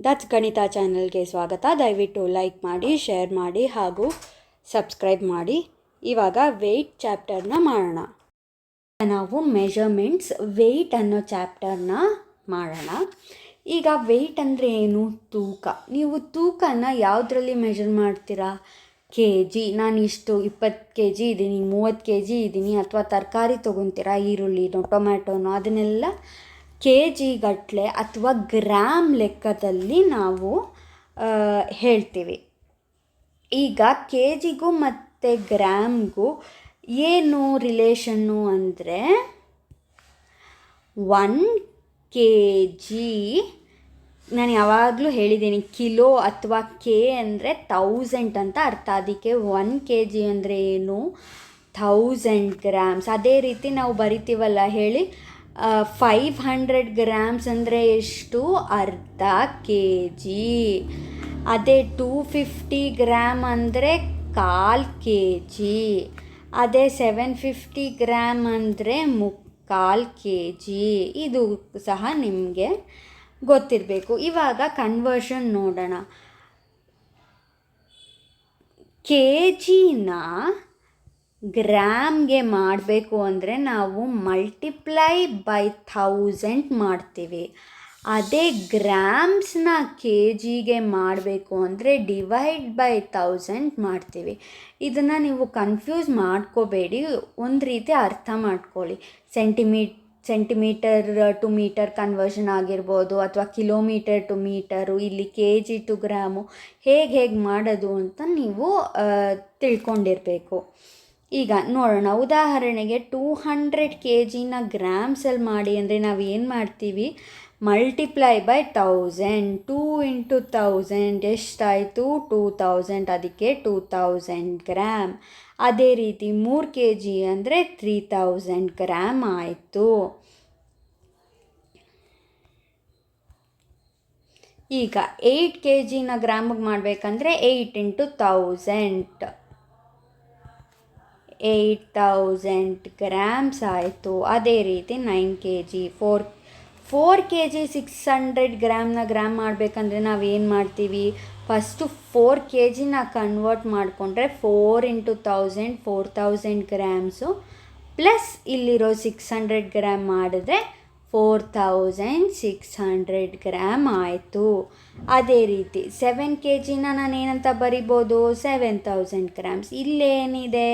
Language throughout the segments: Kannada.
ದಟ್ಸ್ ಗಣಿತ ಚಾನಲ್ಗೆ ಸ್ವಾಗತ. ದಯವಿಟ್ಟು ಲೈಕ್ ಮಾಡಿ, ಶೇರ್ ಮಾಡಿ ಹಾಗೂ ಸಬ್ಸ್ಕ್ರೈಬ್ ಮಾಡಿ. ಇವಾಗ ವೆಯ್ಟ್ ಚಾಪ್ಟರ್ನ ಮಾಡೋಣ. ನಾವು ಮೆಜರ್ಮೆಂಟ್ಸ್ ವೆಯ್ಟ್ ಅನ್ನೋ ಚಾಪ್ಟರ್ನ ಮಾಡೋಣ. ಈಗ ವೆಯ್ಟ್ ಅಂದರೆ ಏನು? ತೂಕ. ನೀವು ತೂಕನ ಯಾವುದರಲ್ಲಿ ಮೆಜರ್ ಮಾಡ್ತೀರಾ? K G. ನಾನು ಇಷ್ಟು 20 kg ಇದ್ದೀನಿ, 30 kg ಇದ್ದೀನಿ, ಅಥವಾ ತರಕಾರಿ ತೊಗೊತೀರಾ, ಈರುಳ್ಳಿನೋ ಟೊಮ್ಯಾಟೊನೋ, ಅದನ್ನೆಲ್ಲ ಕೆ ಜಿ ಗಟ್ಟಲೆ ಅಥವಾ ಗ್ರಾಮ್ ಲೆಕ್ಕದಲ್ಲಿ ನಾವು ಹೇಳ್ತೀವಿ. ಈಗ ಕೆ ಜಿಗೂ ಮತ್ತು ಗ್ರಾಮ್ಗೂ ಏನು ರಿಲೇಷನ್ನು ಅಂದರೆ 1 kg, ನಾನು ಯಾವಾಗಲೂ ಹೇಳಿದ್ದೀನಿ, ಕಿಲೋ ಅಥವಾ ಕೆ ಅಂದರೆ 1000 ಅಂತ ಅರ್ಥ. ಅದಕ್ಕೆ 1 kg ಅಂದರೆ ಏನು? 1000 grams. ಅದೇ ರೀತಿ ನಾವು ಬರಿತೀವಲ್ಲ, ಹೇಳಿ. 500 grams ಅಂದರೆ ಎಷ್ಟು? ಅರ್ಧ ಕೆ ಜಿ. ಅದೇ 250 ಗ್ರಾಮ್ ಅಂದರೆ 1/4 kg. ಅದೇ 750 ಗ್ರಾಮ್ ಅಂದರೆ 3/4 kg. ಇದು ಸಹ ನಿಮಗೆ ಗೊತ್ತಿರಬೇಕು. ಇವಾಗ ಕನ್ವರ್ಷನ್ ನೋಡೋಣ. ಕೆ ಜಿನ ಗ್ರಾಮ್ಗೆ ಮಾಡಬೇಕು ಅಂದರೆ ನಾವು ಮಲ್ಟಿಪ್ಲೈ ಬೈ 1000 ಮಾಡ್ತೀವಿ. ಅದೇ ಗ್ರಾಮ್ಸ್ನ ಕೆ ಜಿಗೆ ಮಾಡಬೇಕು ಅಂದರೆ ಡಿವೈಡ್ ಬೈ 1000 ಮಾಡ್ತೀವಿ. ಇದನ್ನು ನೀವು ಕನ್ಫ್ಯೂಸ್ ಮಾಡ್ಕೋಬೇಡಿ, ಒಂದು ರೀತಿ ಅರ್ಥ ಮಾಡ್ಕೊಳ್ಳಿ. ಸೆಂಟಿಮೀಟರ್ ಟು ಮೀಟರ್ ಕನ್ವರ್ಷನ್ ಆಗಿರ್ಬೋದು, ಅಥವಾ ಕಿಲೋಮೀಟರ್ ಟು ಮೀಟರು, ಇಲ್ಲಿ ಕೆ ಜಿ ಟು ಗ್ರಾಮು, ಹೇಗೆ ಮಾಡೋದು ಅಂತ ನೀವು ತಿಳ್ಕೊಂಡಿರಬೇಕು. ಈಗ ನೋಡೋಣ. ಉದಾಹರಣೆಗೆ 200 kgನ ಗ್ರಾಮ್ಸಲ್ಲಿ ಮಾಡಿ ಅಂದರೆ ನಾವು ಏನು ಮಾಡ್ತೀವಿ? Multiply by 1000. 2 × 1000 ಎಷ್ಟಾಯಿತು? 2000. ಅದಕ್ಕೆ 2000 ಗ್ರಾಮ್. ಅದೇ ರೀತಿ 3 kg ಅಂದರೆ 3000 ಗ್ರಾಮ್ ಆಯಿತು. ಈಗ 8 kgನ ಗ್ರಾಮಿಗೆ ಮಾಡಬೇಕಂದ್ರೆ 8 × 1000, 8000 ಗ್ರಾಮ್ಸ್ ಆಯಿತು. ಅದೇ ರೀತಿ 9 kg, 4 kg 600 ಗ್ರಾಮ್ನ ಗ್ರಾಮ್ ಮಾಡಬೇಕಂದ್ರೆ ನಾವು ಏನು ಮಾಡ್ತೀವಿ? ಫಸ್ಟು 4 kgನ ಕನ್ವರ್ಟ್ ಮಾಡಿಕೊಂಡ್ರೆ 4 × 1000 4000 ಗ್ರಾಮ್ಸು, ಪ್ಲಸ್ ಇಲ್ಲಿರೋ 600 ಗ್ರಾಮ್ ಮಾಡಿದ್ರೆ 4600 ಗ್ರಾಮ್ ಆಯಿತು. ಅದೇ ರೀತಿ 7 kgನ ನಾನು ಏನಂತ ಬರಿಬೋದು? 7000 ಗ್ರಾಮ್ಸ್. ಇಲ್ಲೇನಿದೆ?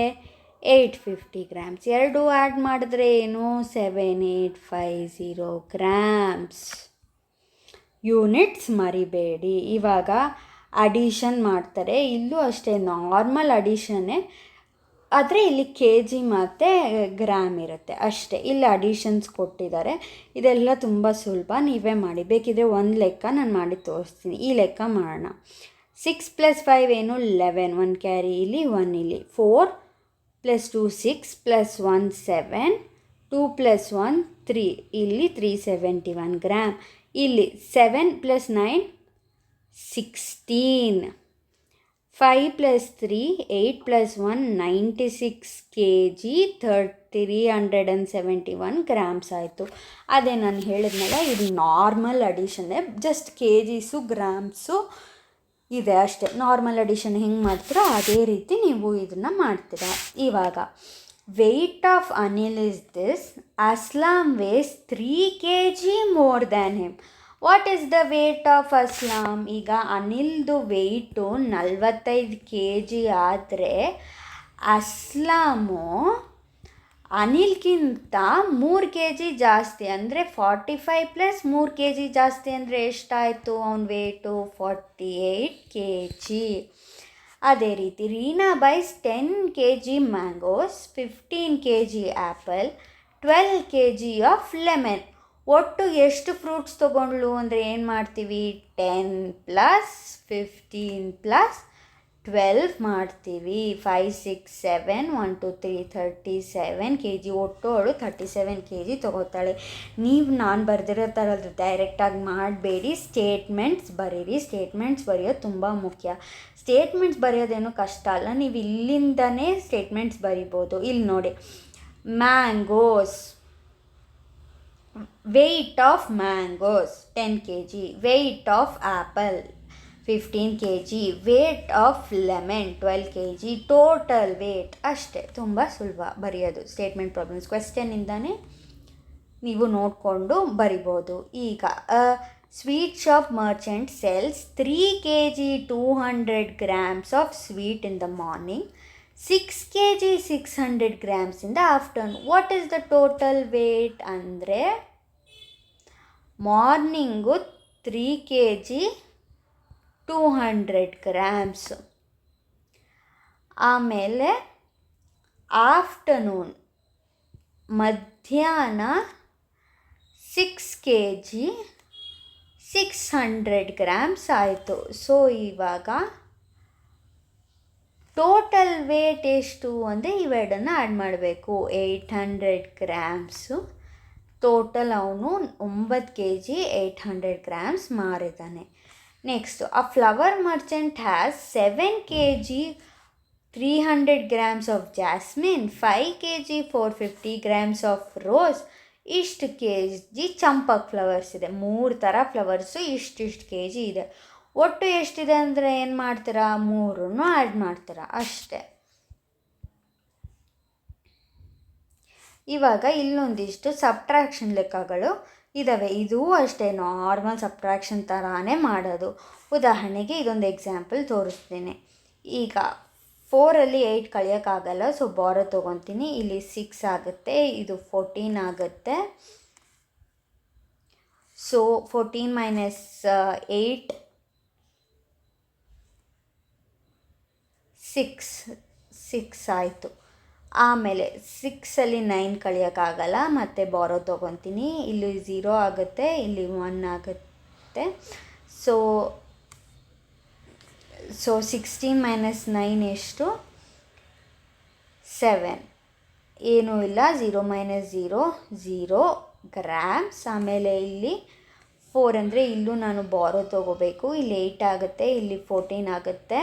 850 ಗ್ರಾಮ್ಸ್. ಎರಡು ಆ್ಯಡ್ ಮಾಡಿದ್ರೆ ಏನು? 7850 ಗ್ರಾಮ್ಸ್. ಯೂನಿಟ್ಸ್ ಮರಿಬೇಡಿ. ಇವಾಗ ಅಡಿಷನ್ ಮಾಡ್ತಾರೆ. ಇಲ್ಲೂ ಅಷ್ಟೇ, ನಾರ್ಮಲ್ ಅಡಿಷನ್ನೇ, ಆದರೆ ಇಲ್ಲಿ ಕೆ ಜಿ ಮತ್ತು ಗ್ರಾಮ್ ಇರುತ್ತೆ ಅಷ್ಟೇ. ಇಲ್ಲಿ ಅಡಿಷನ್ಸ್ ಕೊಟ್ಟಿದ್ದಾರೆ. ಇದೆಲ್ಲ ತುಂಬ ಸುಲಭ, ನೀವೇ ಮಾಡಿ. ಬೇಕಿದ್ರೆ ಒಂದು ಲೆಕ್ಕ ನಾನು ಮಾಡಿ ತೋರಿಸ್ತೀನಿ. ಈ ಲೆಕ್ಕ ಮಾಡೋಣ. 6 + 5 ಏನು? 11. 1 ಕ್ಯಾರಿ ಇಲ್ಲಿ, 1 ಇಲ್ಲಿ. 4 + 2 6 + 1 7, 2 + 1 3, ಇಲ್ಲಿ 371 ಗ್ರಾಮ್. ಇಲ್ಲಿ 7 + 9 16, 5 + 3 8 + 1 96 kg 371 ಗ್ರಾಮ್ಸ್ ಆಯಿತು. ಅದೇ ನಾನು ಹೇಳಿದ್ನಲ್ಲ, ಇದು normal ಅಡಿಷನ್ನೇ, just K Gs grams ಇದೆ ಅಷ್ಟೇ. ನಾರ್ಮಲ್ ಅಡಿಷನ್ ಹೆಂಗೆ ಮಾಡ್ತೀರೋ ಅದೇ ರೀತಿ ನೀವು ಇದನ್ನು ಮಾಡ್ತೀರಾ. ಇವಾಗ weight of Anil is this. Aslam weighs 3 kg more than him. What is the weight of Aslam? ಈಗ ಅನಿಲ್ದು ವೆಯ್ಟು 45 kg ಆದರೆ ಅಸ್ಲಾಮು ಅನಿಲ್ಗಿಂತ 3 kg ಜಾಸ್ತಿ, ಅಂದರೆ 45 + 3 kg ಜಾಸ್ತಿ ಅಂದರೆ ಎಷ್ಟಾಯಿತು ಅವನ ವೇಟು? 48 kg. ಅದೇ ರೀತಿ Reena byes 10 kg mangoes, 15 kg apple, 12 kg of lemon. ಒಟ್ಟು ಎಷ್ಟು ಫ್ರೂಟ್ಸ್ ತೊಗೊಂಡ್ಳು ಅಂದರೆ ಏನು ಮಾಡ್ತೀವಿ? 10 + 15 + 12 ಮಾಡ್ತೀವಿ. 5 6 7 1 2 3 37 kg. ಒಟ್ಟು ಅವಳು 37 kg ತೊಗೋತಾಳೆ. ನೀವು ನಾನು ಬರೆದಿರೋ ಥರ ಡೈರೆಕ್ಟಾಗಿ ಮಾಡಬೇಡಿ, ಸ್ಟೇಟ್ಮೆಂಟ್ಸ್ ಬರೀರಿ. ಸ್ಟೇಟ್ಮೆಂಟ್ಸ್ ಬರೆಯೋದು ತುಂಬ ಮುಖ್ಯ. ಸ್ಟೇಟ್ಮೆಂಟ್ಸ್ ಬರೆಯೋದೇನು ಕಷ್ಟ ಅಲ್ಲ, ನೀವು ಇಲ್ಲಿಂದನೇ ಸ್ಟೇಟ್ಮೆಂಟ್ಸ್ ಬರಿಬೋದು. ಇಲ್ಲಿ ನೋಡಿ, mangoes weight of mangoes 10 kg, weight of apple 15 kg, weight of lemon 12 kg, total weight. ಅಷ್ಟೇ, ತುಂಬ ಸುಲಭ ಬರೆಯೋದು ಸ್ಟೇಟ್ಮೆಂಟ್ ಪ್ರಾಬ್ಲಮ್ಸ್. ಕ್ವೆಶ್ಚನಿಂದನೇ ನೀವು ನೋಡಿಕೊಂಡು ಬರಿಬೋದು. ಈಗ sweet shop Merchant cells 3 kg 200 grams of sweet in the morning, 6 kg 600 grams in the afternoon. What is the total wait ಅಂದರೆ ಮಾರ್ನಿಂಗು 3 kg 200 grams, ಆಮೇಲೆ ಆಫ್ಟರ್ನೂನ್ ಮಧ್ಯಾಹ್ನ 6 kg 600 grams ಆಯಿತು. ಸೊ ಇವಾಗ ಟೋಟಲ್ ವೇಟ್ ಎಷ್ಟು ಅಂದರೆ ಇವೆರಡನ್ನು ಆ್ಯಡ್ ಮಾಡಬೇಕು. 800 grams. ಟೋಟಲ್ ಅವನು 9 kg 800 grams ಮಾರಿದ್ದಾನೆ. Next, a flower merchant has 7 kg 300 grams of jasmine, 5 kg 450 grams of rose, ಇಷ್ಟು kg ಚಂಪಕ್ ಫ್ಲವರ್ಸ್ ಇದೆ. 3 ಥರ ಫ್ಲವರ್ಸು ಇಷ್ಟಿಷ್ಟು kg ಇದೆ. ಒಟ್ಟು ಎಷ್ಟಿದೆ ಅಂದರೆ ಏನು ಮಾಡ್ತೀರಾ, 3 ಆ್ಯಡ್ ಮಾಡ್ತೀರಾ ಅಷ್ಟೇ. ಇವಾಗ ಇಲ್ಲೊಂದಿಷ್ಟು ಸಬ್ಟ್ರಾಕ್ಷನ್ ಲೆಕ್ಕಗಳು ಇದ್ದಾವೆ. ಇದೂ ಅಷ್ಟೇ ನಾರ್ಮಲ್ ಸಬ್ಟ್ರಾಕ್ಷನ್ ಥರಾನೇ ಮಾಡೋದು. ಉದಾಹರಣೆಗೆ ಇದೊಂದು ಎಕ್ಸಾಂಪಲ್ ತೋರಿಸ್ತೀನಿ. ಈಗ 4ಅಲ್ಲಿ 8 ಕಳಿಯೋಕ್ಕಾಗಲ್ಲ, ಸೊ ಬಾರೋ ತೊಗೊತೀನಿ. ಇಲ್ಲಿ 6 ಆಗುತ್ತೆ, ಇದು 14 ಆಗುತ್ತೆ. ಸೊ 14 - 8 6 ಆಯಿತು. ಆಮೇಲೆ 6ಅಲ್ಲಿ 9 ಕಳಿಯೋಕ್ಕಾಗಲ್ಲ, ಮತ್ತು ಬಾರೋ ತೊಗೊತೀನಿ. ಇಲ್ಲಿ 0 ಆಗುತ್ತೆ, ಇಲ್ಲಿ 1 ಆಗುತ್ತೆ. ಸೊ 16 - 9 ಎಷ್ಟು, 7. ಏನೂ ಇಲ್ಲ, 0 - 0 0 grams. ಆಮೇಲೆ ಇಲ್ಲಿ 4 ಅಂದರೆ ಇಲ್ಲೂ ನಾನು ಬಾರೋ ತೊಗೋಬೇಕು. ಇಲ್ಲಿ 8 ಆಗುತ್ತೆ, ಇಲ್ಲಿ 14 ಆಗುತ್ತೆ.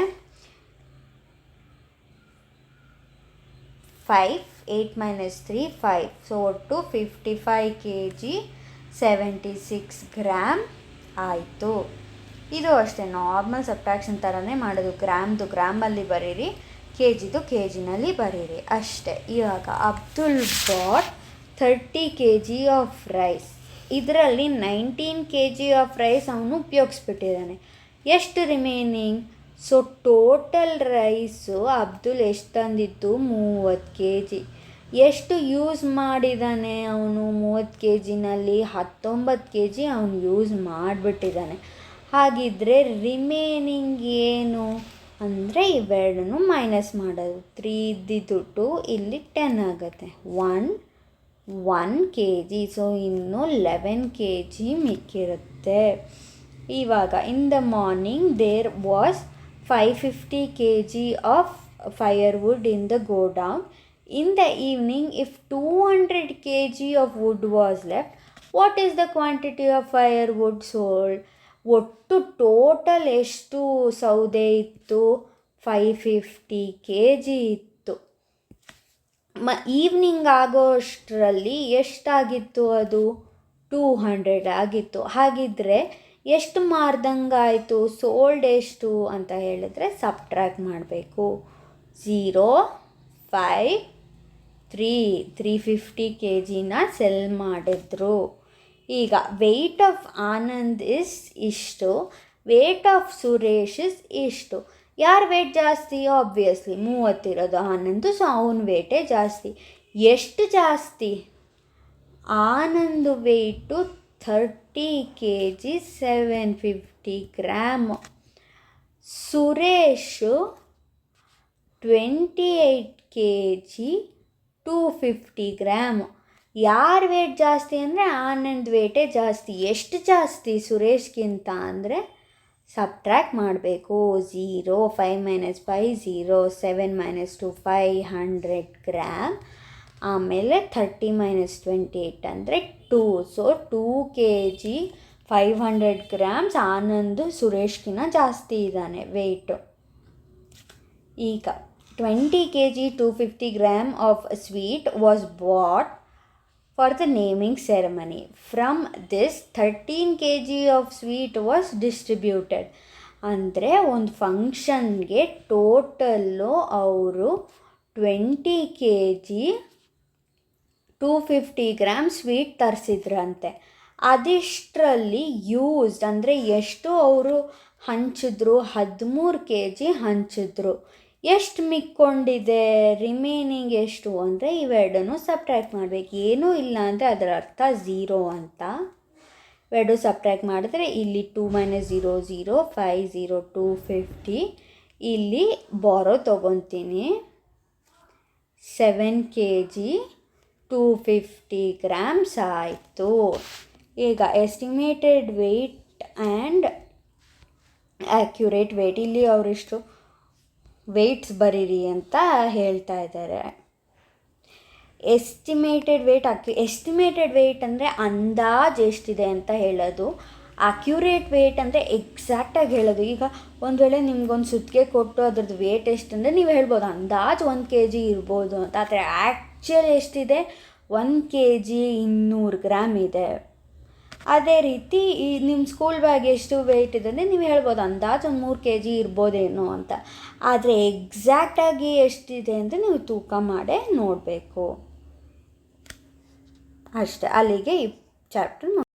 5 8 - 3 5. ಸೊ ಒಟ್ಟು 55 kg 76 ಗ್ರಾಮ್ ಆಯಿತು. ಇದು ಅಷ್ಟೇ ನಾರ್ಮಲ್ ಸಬ್ಟ್ರಾಕ್ಷನ್ ಥರನೇ ಮಾಡೋದು. ಗ್ರಾಮ್ದು ಗ್ರಾಮಲ್ಲಿ ಬರೀರಿ, ಕೆ ಜಿನಲ್ಲಿ ಬರೀರಿ ಅಷ್ಟೇ. ಇವಾಗ Abdul bought 30 kg of rice. ಇದರಲ್ಲಿ 19 kg ಆಫ್ ರೈಸ್ ಅವನು ಉಪಯೋಗಿಸ್ಬಿಟ್ಟಿದ್ದಾನೆ. ಎಷ್ಟು remaining? So total rice Abdul ಎಷ್ಟು ತಂದಿತ್ತು, 30 kg. ಎಷ್ಟು ಯೂಸ್ ಮಾಡಿದ್ದಾನೆ ಅವನು 30 kgನಲ್ಲಿ? 19 kg ಅವನು ಯೂಸ್ ಮಾಡಿಬಿಟ್ಟಿದ್ದಾನೆ. ಹಾಗಿದ್ರೆ ರಿಮೈನಿಂಗ್ ಏನು ಅಂದರೆ ಇವೆರಡನ್ನು ಮೈನಸ್ ಮಾಡೋದು. 3 ಇದ್ದಿದ್ದು ಇಲ್ಲಿ 10 ಆಗುತ್ತೆ. 1 kg. ಸೊ ಇನ್ನು 11 kg ಮಿಕ್ಕಿರುತ್ತೆ. ಇವಾಗ in the morning there was 550 kg of firewood in the go down. In the evening, if 200 kg of wood was left, what is the quantity of firewood sold? ಒಟ್ಟು ಟೋಟಲ್ ಎಷ್ಟು ಸೌದೆ ಇತ್ತು? 550 kg ಇತ್ತು. ಈವ್ನಿಂಗ್ ಆಗೋಷ್ಟರಲ್ಲಿ ಎಷ್ಟಾಗಿತ್ತು? ಅದು 200 ಆಗಿತ್ತು. ಹಾಗಿದ್ರೆ ಎಷ್ಟು ಮಾರ್ದಂಗಾಯಿತು? ಸೋಲ್ಡ್ ಎಷ್ಟು ಅಂತ ಹೇಳಿದ್ರೆ ಸಬ್ಟ್ರ್ಯಾಕ್ಟ್ ಮಾಡಬೇಕು. 0 5 350 kgನ ಸೆಲ್ ಮಾಡಿದ್ರು. ಈಗ ವೆಯ್ಟ್ ಆಫ್ ಆನಂದ್ ಇಸ್ ಇಷ್ಟು, ವೇಟ್ ಆಫ್ ಸುರೇಶ್ ಇಸ್ ಇಷ್ಟು. ಯಾರು ವೇಟ್ ಜಾಸ್ತಿ? ಆಬ್ವಿಯಸ್ಲಿ 30 ಇರೋದು ಆನಂದು, ಸೊ ಅವನ ವೇಟೇ ಜಾಸ್ತಿ. ಎಷ್ಟು ಜಾಸ್ತಿ? Anandu weight 30 kg 750 gram. Suresh 28 kg 250 gram. ಯಾರ ವೇಟ್ ಜಾಸ್ತಿ ಅಂದರೆ ಆನಂದ್ ವೇಟೇ ಜಾಸ್ತಿ. ಎಷ್ಟು ಜಾಸ್ತಿ ಸುರೇಶ್ಗಿಂತ ಅಂದರೆ ಸಬ್ಟ್ರ್ಯಾಕ್ಟ್ ಮಾಡಬೇಕು. 0 5 - 5 0 7 - 2 500 ಗ್ರಾಮ್. ಆಮೇಲೆ 30 - 28 ಅಂದರೆ 2. ಸೊ 2 kg 500 ಗ್ರಾಮ್ಸ್ ಆನಂದು ಸುರೇಶ್ಗಿನ ಜಾಸ್ತಿ ಇದ್ದಾನೆ ವೆಯ್ಟು. ಈಗ 20 kg 250 gram of sweet was bought for the naming ceremony. From this 13 kg of sweet was distributed. ಅಂದರೆ ಒಂದು ಫಂಕ್ಷನ್ಗೆ ಟೋಟಲ್ಲು ಅವರು 20 kg 250 ಗ್ರಾಮ್ ಸ್ವೀಟ್ ತರಿಸಿದ್ರಂತೆ. ಅದಿಷ್ಟರಲ್ಲಿ ಯೂಸ್ಡ್ ಅಂದರೆ ಎಷ್ಟು ಅವರು ಹಂಚಿದ್ರು, 13 kg ಹಂಚಿದ್ರು. ಎಷ್ಟು ಮಿಕ್ಕೊಂಡಿದೆ, ರಿಮೈನಿಂಗ್ ಎಷ್ಟು ಅಂದರೆ ಇವೆರಡನ್ನೂ ಸಬ್ಟ್ರ್ಯಾಕ್ಟ್ ಮಾಡಬೇಕು. ಏನೂ ಇಲ್ಲ ಅಂದರೆ ಅದರ ಅರ್ಥ 0 ಅಂತ. ಇವೆರಡು ಸಬ್ಟ್ರ್ಯಾಕ್ಟ್ ಮಾಡಿದ್ರೆ ಇಲ್ಲಿ 2 - 0 0 5 0 250. ಇಲ್ಲಿ ಬಾರೋ ತೊಗೊತೀನಿ. 7 kg 250 ಗ್ರಾಮ್ಸ್ ಆಯಿತು. ಈಗ estimated weight and accurate weight, ಇಲ್ಲಿ ಅವರಿಷ್ಟು ವೆಯ್ಟ್ಸ್ ಬರೀರಿ ಅಂತ ಹೇಳ್ತಾ ಇದ್ದಾರೆ. ಎಸ್ಟಿಮೇಟೆಡ್ ವೆಯ್ಟ್ ಅಂದರೆ ಅಂದಾಜು ಎಷ್ಟಿದೆ ಅಂತ ಹೇಳೋದು. ಅಕ್ಯುರೇಟ್ ವೆಯ್ಟ್ ಅಂದರೆ ಎಕ್ಸಾಕ್ಟಾಗಿ ಹೇಳೋದು. ಈಗ ಒಂದು ವೇಳೆ ನಿಮ್ಗೊಂದು ಸುತ್ತಿಗೆ ಕೊಟ್ಟು ಅದ್ರದ್ದು ವೆಯ್ಟ್ ಎಷ್ಟು ಅಂದರೆ ನೀವು ಹೇಳ್ಬೋದು ಅಂದಾಜು 1 kg ಇರ್ಬೋದು ಅಂತ. ಆದರೆ ಆ್ಯಕ್ಚುಯಲ್ ಎಷ್ಟಿದೆ, 1 kg 200 ಗ್ರಾಮ್ ಇದೆ. ಅದೇ ರೀತಿ ನಿಮ್ಮ ಸ್ಕೂಲ್ ಬ್ಯಾಗ್ ಎಷ್ಟು ವೆಯ್ಟ್ ಇದೆ ಅಂದರೆ ನೀವು ಹೇಳ್ಬೋದು ಅಂದಾಜು ಒಂದು 3 kg ಇರ್ಬೋದೇನೋ ಅಂತ. ಆದರೆ ಎಕ್ಸಾಕ್ಟಾಗಿ ಎಷ್ಟಿದೆ ಅಂದರೆ ನೀವು ತೂಕ ಮಾಡೇ ನೋಡಬೇಕು ಅಷ್ಟೆ. ಅಲ್ಲಿಗೆ ಈ ಚಾಪ್ಟರ್